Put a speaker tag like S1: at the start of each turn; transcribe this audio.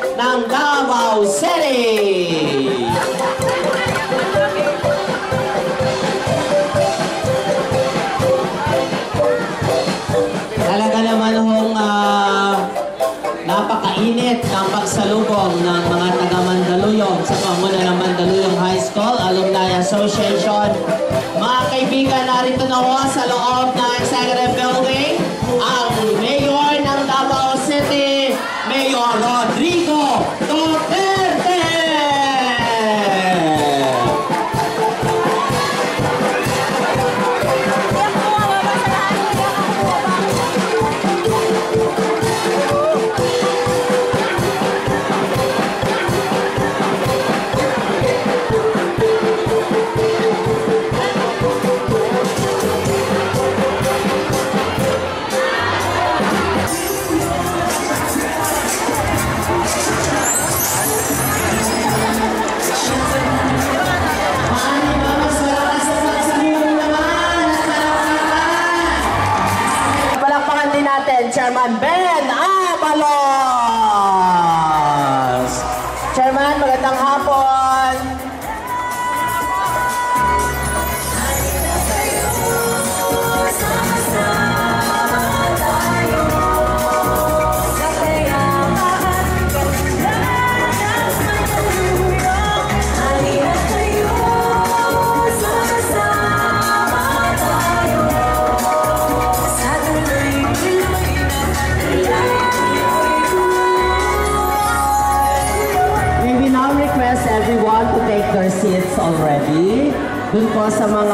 S1: ng Davao City. Talaga naman hong napakainit ng pagsalubong ng mga taga-Mandaluyong sa pamumuno ng Mandaluyong High School Alumni Association. Mga kaibigan, narito na ho sa loob ng Executive Building ang Mayor ng Davao City, Mayor Rodrigo Duterte! Chairman Ben Abalos! Chairman, magandang hapon! Everyone to take their seats already. Dun po sa mga